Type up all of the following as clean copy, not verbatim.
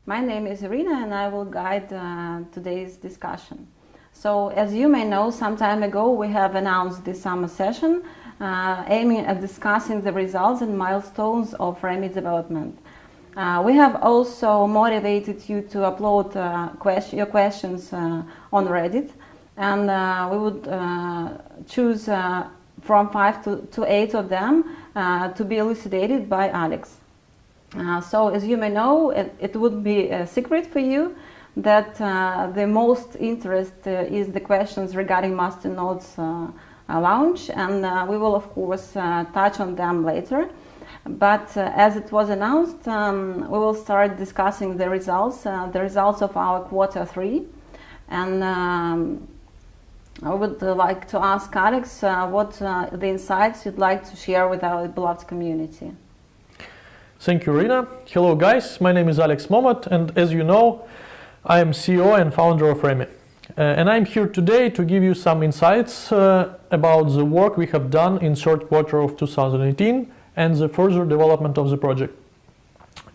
My name is Irina and I will guide today's discussion. So, as you may know, some time ago we have announced this summer session aiming at discussing the results and milestones of REMME development. We have also motivated you to upload your questions on Reddit, and we would choose from 5 to 8 of them to be elucidated by Alex. So, as you may know, it would be a secret for you that the most interest is the questions regarding Masternode's launch, and we will of course touch on them later. But as it was announced, we will start discussing the results of our Q3, and I would like to ask Alex what the insights you'd like to share with our beloved community. Thank you, Irina. Hello guys, my name is Alex Momot, and as you know, I am CEO and founder of REMME. And I'm here today to give you some insights about the work we have done in third quarter of 2018 and the further development of the project.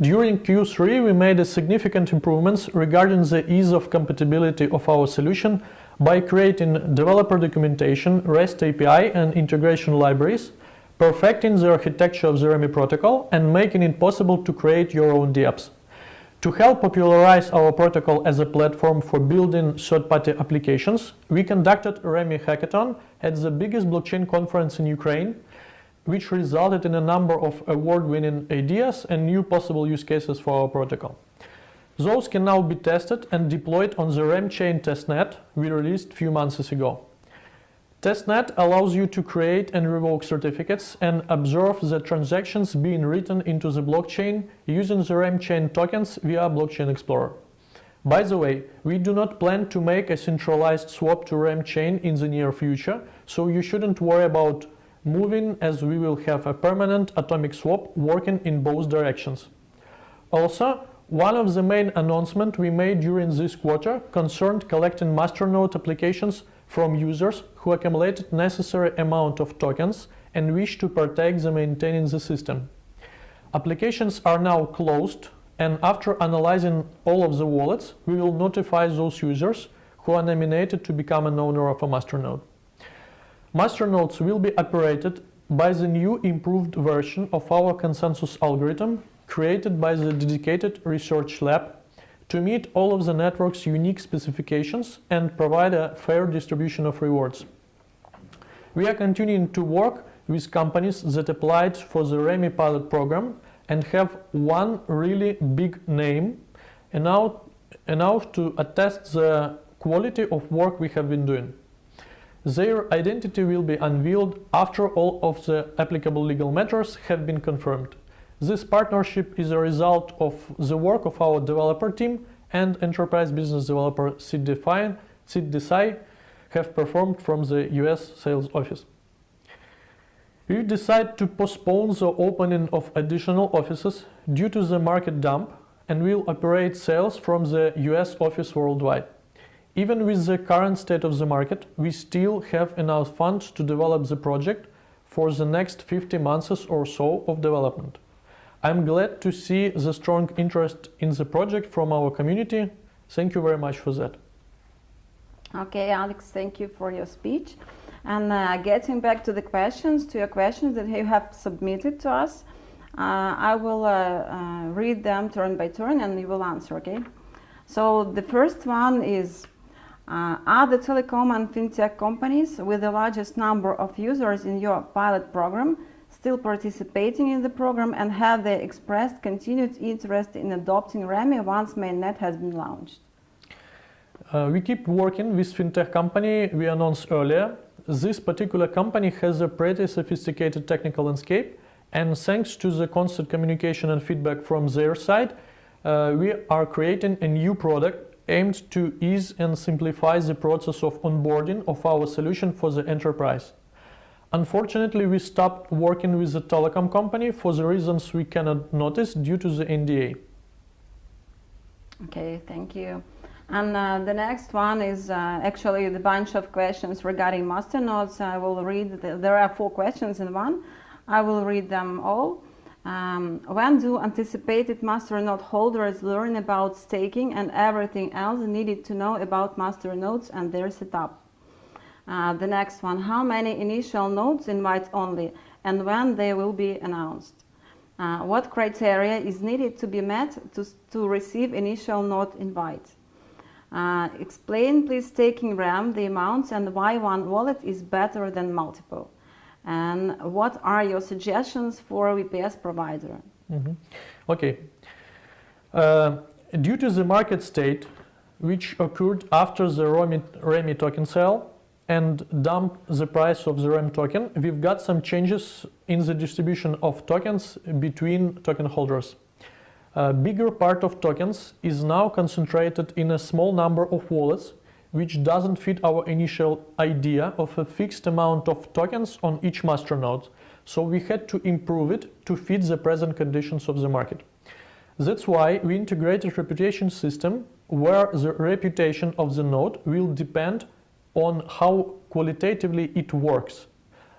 During Q3, we made significant improvements regarding the ease of compatibility of our solution by creating developer documentation, REST API and integration libraries, perfecting the architecture of the REMME protocol, and making it possible to create your own dApps. To help popularize our protocol as a platform for building third-party applications, we conducted a REMME hackathon at the biggest blockchain conference in Ukraine, which resulted in a number of award-winning ideas and new possible use cases for our protocol. Those can now be tested and deployed on the REMME chain testnet we released a few months ago. Testnet allows you to create and revoke certificates and observe the transactions being written into the blockchain using the REMME chain tokens via Blockchain Explorer. By the way, we do not plan to make a centralized swap to REMME chain in the near future, so you shouldn't worry about moving, as we will have a permanent atomic swap working in both directions. Also, one of the main announcements we made during this quarter concerned collecting Masternode applications from users who accumulated necessary amount of tokens and wish to partake in maintaining the system. Applications are now closed, and after analyzing all of the wallets, we will notify those users who are nominated to become an owner of a Masternode. Masternodes will be operated by the new improved version of our consensus algorithm created by the dedicated research lab to meet all of the network's unique specifications and provide a fair distribution of rewards. We are continuing to work with companies that applied for the REMME pilot program and have one really big name enough to attest the quality of work we have been doing. Their identity will be unveiled after all of the applicable legal matters have been confirmed. This partnership is a result of the work of our developer team and enterprise business developer Sid Desai have performed from the US sales office. We decided to postpone the opening of additional offices due to the market dump and will operate sales from the US office worldwide. Even with the current state of the market, we still have enough funds to develop the project for the next 50 months or so of development. I'm glad to see the strong interest in the project from our community. Thank you very much for that. Okay, Alex, thank you for your speech. And getting back to your questions that you have submitted to us, I will read them turn by turn and you will answer, okay? So the first one is, are the telecom and fintech companies with the largest number of users in your pilot program still participating in the program, and have they expressed continued interest in adopting REMME once mainnet has been launched? We keep working with fintech company we announced earlier. This particular company has a pretty sophisticated technical landscape, and thanks to the constant communication and feedback from their side, we are creating a new product aimed to ease and simplify the process of onboarding of our solution for the enterprise. Unfortunately, we stopped working with the telecom company for the reasons we cannot notice due to the NDA. Okay, thank you. And the next one is actually the bunch of questions regarding masternodes. I will read, there are 4 questions in one. I will read them all. When do anticipated masternode holders learn about staking and everything else needed to know about masternodes and their setup? The next one, how many initial nodes invite only and when they will be announced? What criteria is needed to be met to receive initial node invite? Explain please staking RAM, the amounts and why one wallet is better than multiple. And what are your suggestions for a VPS provider? Okay. Due to the market state, which occurred after the REMME token sale and dump the price of the REMME token, we've got some changes in the distribution of tokens between token holders. A bigger part of tokens is now concentrated in a small number of wallets, which doesn't fit our initial idea of a fixed amount of tokens on each masternode, so we had to improve it to fit the present conditions of the market. That's why we integrated a reputation system where the reputation of the node will depend on how qualitatively it works.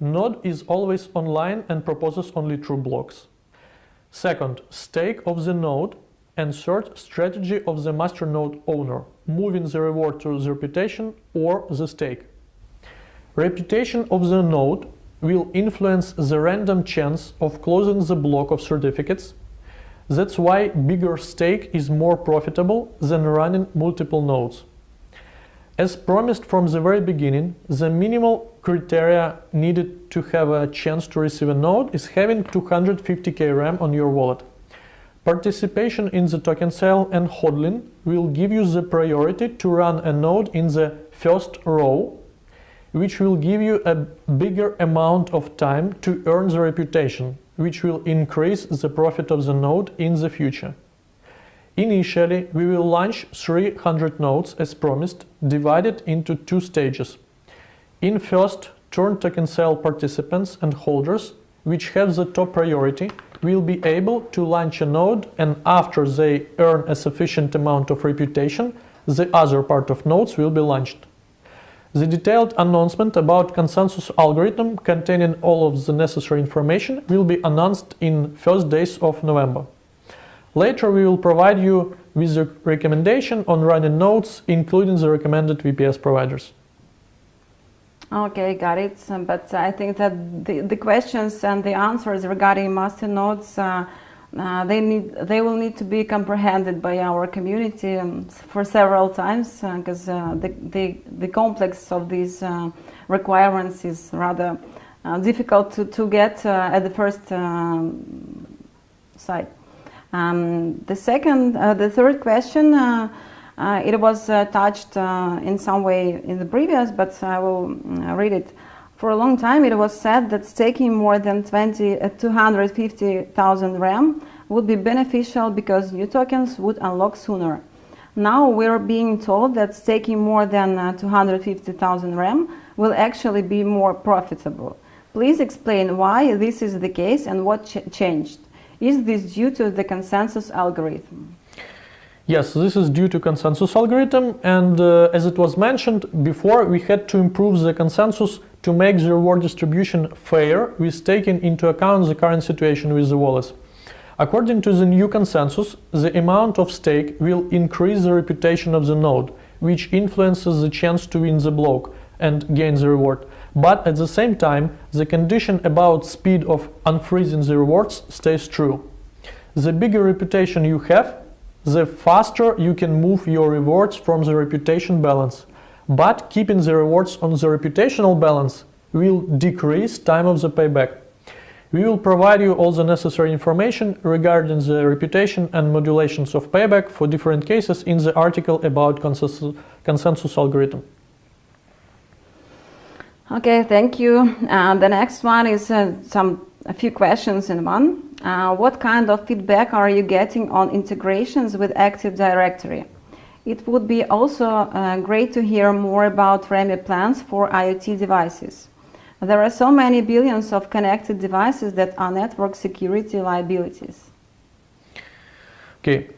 Node is always online and proposes only true blocks. Second, stake of the node. And third, strategy of the masternode owner, moving the reward to the reputation or the stake. Reputation of the node will influence the random chance of closing the block of certificates. That's why bigger stake is more profitable than running multiple nodes. As promised from the very beginning, the minimal criteria needed to have a chance to receive a node is having 250k RAM on your wallet. Participation in the token sale and hodling will give you the priority to run a node in the first row, which will give you a bigger amount of time to earn the reputation, which will increase the profit of the node in the future. Initially, we will launch 300 nodes as promised, divided into 2 stages. In first, turn token sale participants and holders, which have the top priority, will be able to launch a node, and after they earn a sufficient amount of reputation, the other part of nodes will be launched. The detailed announcement about consensus algorithm containing all of the necessary information will be announced in first days of November. Later we will provide you with a recommendation on running nodes, including the recommended VPS providers. Okay, got it. But I think that the questions and the answers regarding masternodes, they will need to be comprehended by our community for several times, because the complex of these requirements is rather difficult to get at the first sight. The third question, it was touched in some way in the previous, but I will read it. For a long time it was said that staking more than 250,000 RAM would be beneficial because new tokens would unlock sooner. Now we're being told that staking more than 250,000 RAM will actually be more profitable. Please explain why this is the case and what changed. Is this due to the consensus algorithm? Yes, this is due to consensus algorithm, and as it was mentioned before, we had to improve the consensus to make the reward distribution fair with taking into account the current situation with the wallets. According to the new consensus, the amount of stake will increase the reputation of the node, which influences the chance to win the block and gain the reward. But at the same time, the condition about speed of unfreezing the rewards stays true. The bigger reputation you have, the faster you can move your rewards from the reputation balance. But keeping the rewards on the reputational balance will decrease time of the payback. We will provide you all the necessary information regarding the reputation and modulations of payback for different cases in the article about consensus algorithm. Okay, thank you. The next one is a few questions in one. What kind of feedback are you getting on integrations with Active Directory? It would be also great to hear more about REMME plans for IoT devices. There are so many billions of connected devices that are network security liabilities. Okay,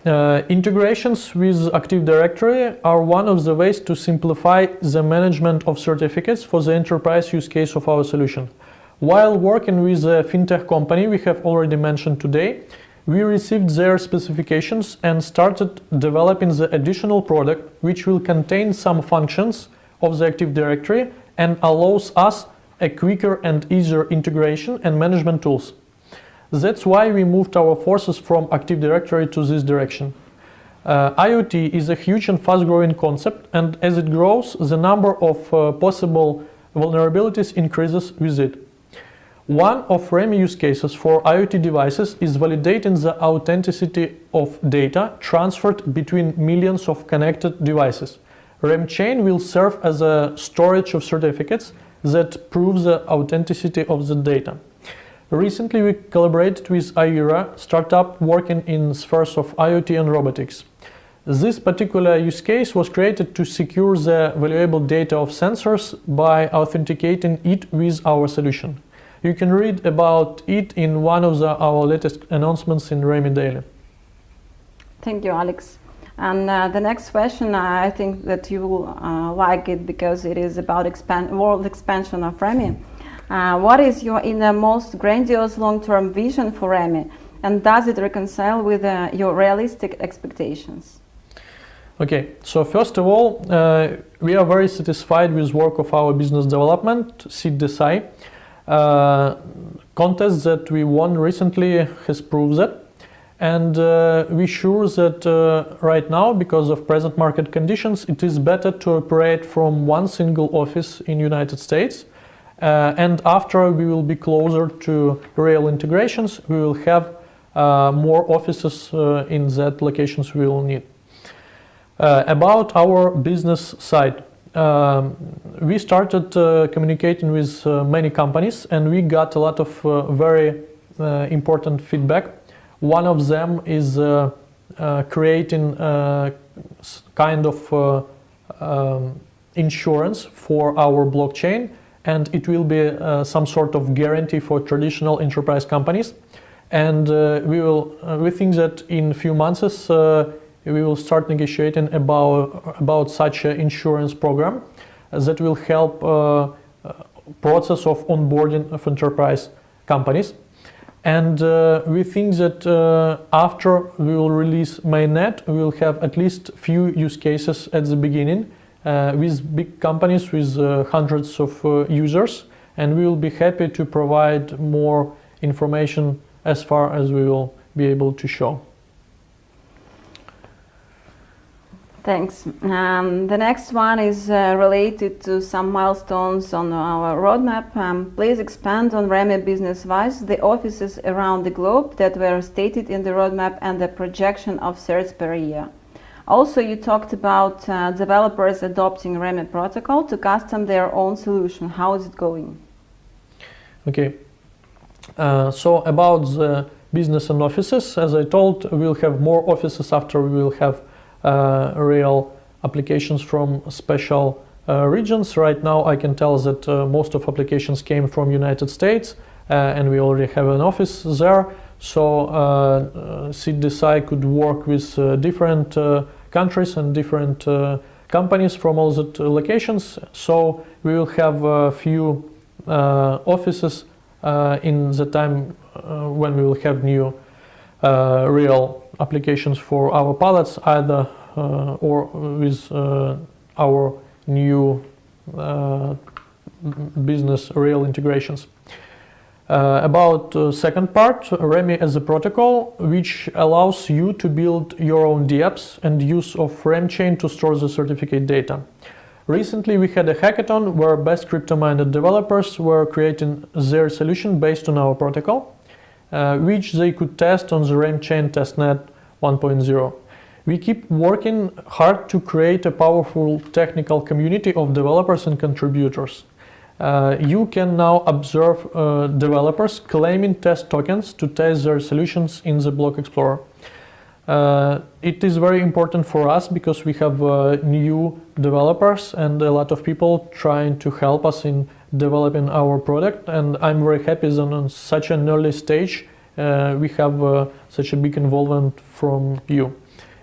integrations with Active Directory are one of the ways to simplify the management of certificates for the enterprise use case of our solution. While working with a fintech company we have already mentioned today, we received their specifications and started developing the additional product which will contain some functions of the Active Directory and allows us a quicker and easier integration and management tools. That's why we moved our forces from Active Directory to this direction. IoT is a huge and fast-growing concept, and as it grows, the number of possible vulnerabilities increases with it. One of REMME use cases for IoT devices is validating the authenticity of data transferred between millions of connected devices. REMME chain will serve as a storage of certificates that prove the authenticity of the data. Recently we collaborated with AIRA, startup working in spheres of IoT and robotics. This particular use case was created to secure the valuable data of sensors by authenticating it with our solution. You can read about it in one of our latest announcements in REMME Daily. Thank you, Alex. And the next question, I think that you will like it because it is about world expansion of REMME. What is your most grandiose long-term vision for REMME, and does it reconcile with your realistic expectations? Okay, so first of all, we are very satisfied with work of our business development, CDSI. Contest that we won recently has proved that. And we're sure that right now, because of present market conditions, it is better to operate from one single office in United States. And after we will be closer to real integrations, we will have more offices in that locations we will need. About our business side, we started communicating with many companies, and we got a lot of very important feedback. One of them is creating kind of insurance for our blockchain, and it will be some sort of guarantee for traditional enterprise companies. And we think that in a few months we will start negotiating about such an insurance program that will help process of onboarding of enterprise companies. And we think that after we will release mainnet, we will have at least few use cases at the beginning with big companies with hundreds of users, and we will be happy to provide more information as far as we will be able to show. Thanks. The next one is related to some milestones on our roadmap. Please expand on REMME business-wise the offices around the globe that were stated in the roadmap and the projection of certs per year. Also, you talked about developers adopting REMME protocol to custom their own solution. How is it going? Okay. So about the business and offices, as I told, we'll have more offices after we will have real applications from special regions. Right now I can tell that most of applications came from United States and we already have an office there. So CDSI could work with different countries and different companies from all the locations. So we will have a few offices in the time when we will have new real applications for our pilots, either or with our new business real integrations. About second part, REMME as a protocol, which allows you to build your own dApps and use of REMME chain to store the certificate data. Recently we had a hackathon where best crypto-minded developers were creating their solution based on our protocol, which they could test on the REMME chain testnet 1.0. We keep working hard to create a powerful technical community of developers and contributors. You can now observe developers claiming test tokens to test their solutions in the Block Explorer. It is very important for us because we have new developers and a lot of people trying to help us in developing our product, and I'm very happy that on such an early stage we have such a big involvement from you.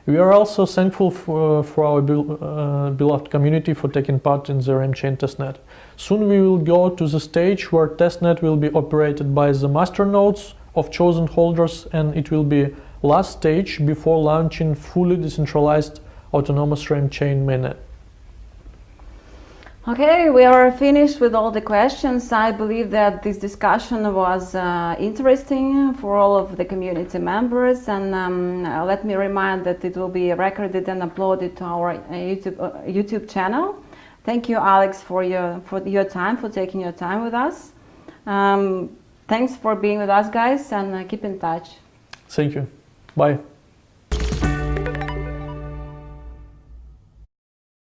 We are also thankful for our beloved community for taking part in the REMME chain testnet. Soon we will go to the stage where testnet will be operated by the master nodes of chosen holders, and it will be last stage before launching fully decentralized autonomous REMME chain mainnet. Okay, we are finished with all the questions. I believe that this discussion was interesting for all of the community members, and let me remind that it will be recorded and uploaded to our YouTube channel. Thank you, Alex, for your time, for taking your time with us. Thanks for being with us, guys, and keep in touch. Thank you. Bye.